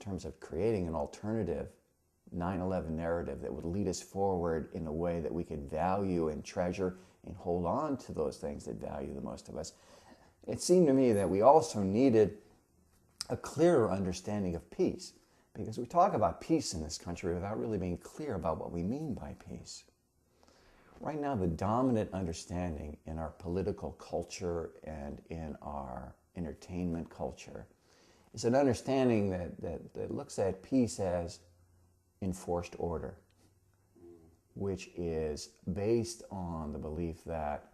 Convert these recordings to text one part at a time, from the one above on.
terms of creating an alternative 9/11 narrative that would lead us forward in a way that we could value and treasure and hold on to those things that value the most of us, it seemed to me that we also needed a clearer understanding of peace, because we talk about peace in this country without really being clear about what we mean by peace. Right now, the dominant understanding in our political culture and in our entertainment culture is an understanding that looks at peace as enforced order, which is based on the belief that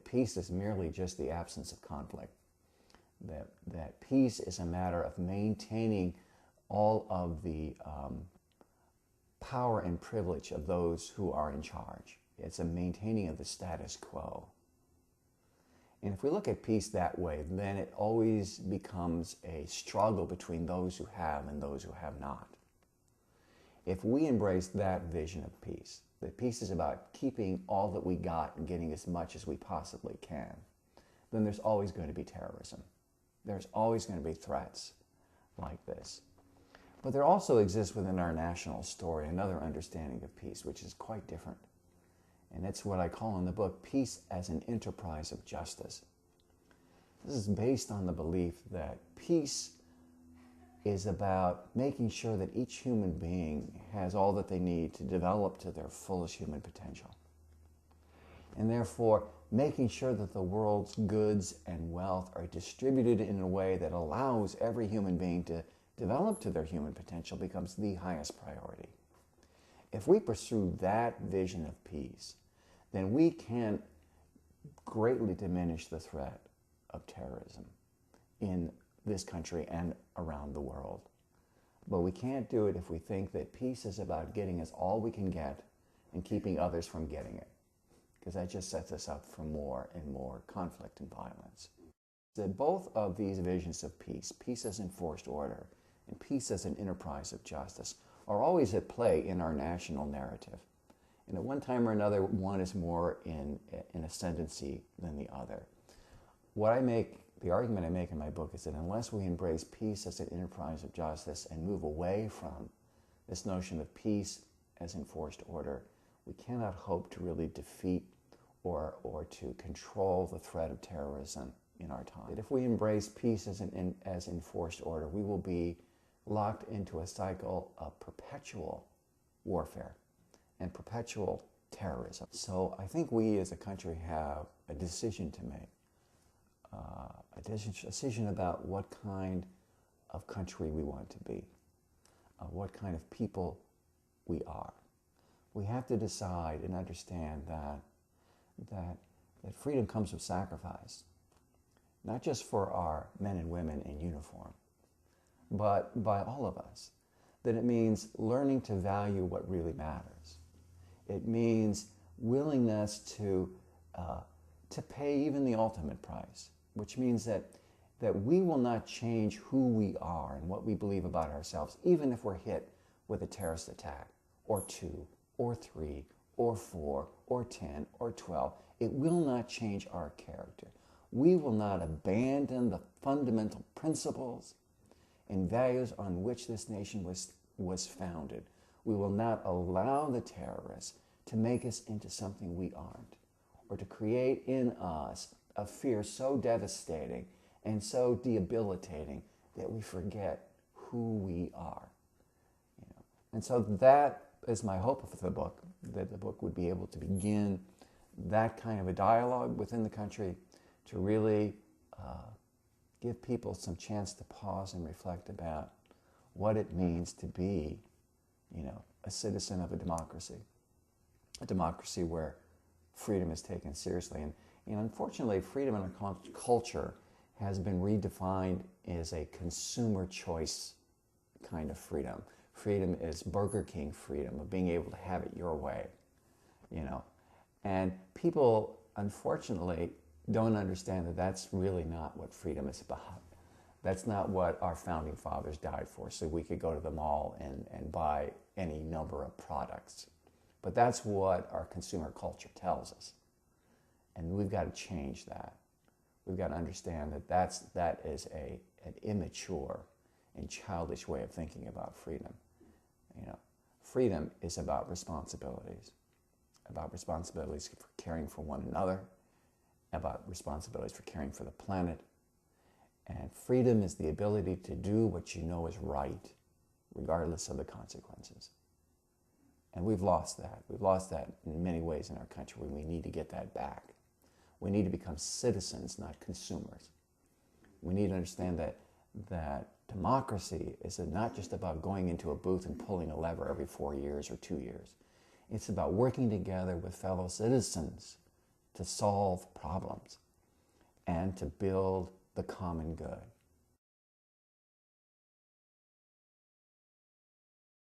peace is merely just the absence of conflict, that peace is a matter of maintaining all of the power and privilege of those who are in charge. It's a maintaining of the status quo. And if we look at peace that way, then it always becomes a struggle between those who have and those who have not. If we embrace that vision of peace, that peace is about keeping all that we got and getting as much as we possibly can, then there's always going to be terrorism. There's always going to be threats like this. But there also exists within our national story another understanding of peace, which is quite different. And it's what I call in the book, peace as an enterprise of justice. This is based on the belief that peace is about making sure that each human being has all that they need to develop to their fullest human potential. And therefore, making sure that the world's goods and wealth are distributed in a way that allows every human being to develop to their human potential becomes the highest priority. If we pursue that vision of peace, then we can greatly diminish the threat of terrorism in this country and around the world. But we can't do it if we think that peace is about getting us all we can get and keeping others from getting it, because that just sets us up for more and more conflict and violence. That both of these visions of peace, peace as enforced order and peace as an enterprise of justice, are always at play in our national narrative. And at one time or another, one is more in ascendancy than the other. The argument I make in my book is that unless we embrace peace as an enterprise of justice and move away from this notion of peace as enforced order, we cannot hope to really defeat or to control the threat of terrorism in our time. That if we embrace peace as enforced order, we will be locked into a cycle of perpetual warfare and perpetual terrorism. So I think we as a country have a decision to make, a decision about what kind of country we want to be, what kind of people we are. We have to decide and understand that freedom comes with sacrifice, not just for our men and women in uniform, but by all of us. That it means learning to value what really matters. It means willingness to pay even the ultimate price, which means that we will not change who we are and what we believe about ourselves, even if we're hit with a terrorist attack, or 2, or 3, or 4, or 10, or 12. It will not change our character. We will not abandon the fundamental principles and values on which this nation was founded. We will not allow the terrorists to make us into something we aren't, or to create in us a fear so devastating and so debilitating that we forget who we are. And so that is my hope for the book, that the book would be able to begin that kind of a dialogue within the country to really give people some chance to pause and reflect about what it means to be, a citizen of a democracy where freedom is taken seriously. And unfortunately, freedom in our culture has been redefined as a consumer choice kind of freedom. Freedom is Burger King freedom, of being able to have it your way, And people, unfortunately, don't understand that that's really not what freedom is about. That's not what our founding fathers died for, so we could go to the mall and buy any number of products. But that's what our consumer culture tells us. And we've got to change that. We've got to understand that is an immature and childish way of thinking about freedom. Freedom is about responsibilities for caring for one another, about responsibilities for caring for the planet. And freedom is the ability to do what you know is right, regardless of the consequences. And we've lost that. We've lost that in many ways in our country. We need to get that back. We need to become citizens, not consumers. We need to understand that democracy is not just about going into a booth and pulling a lever every 4 years or 2 years. It's about working together with fellow citizens to solve problems and to build the common good.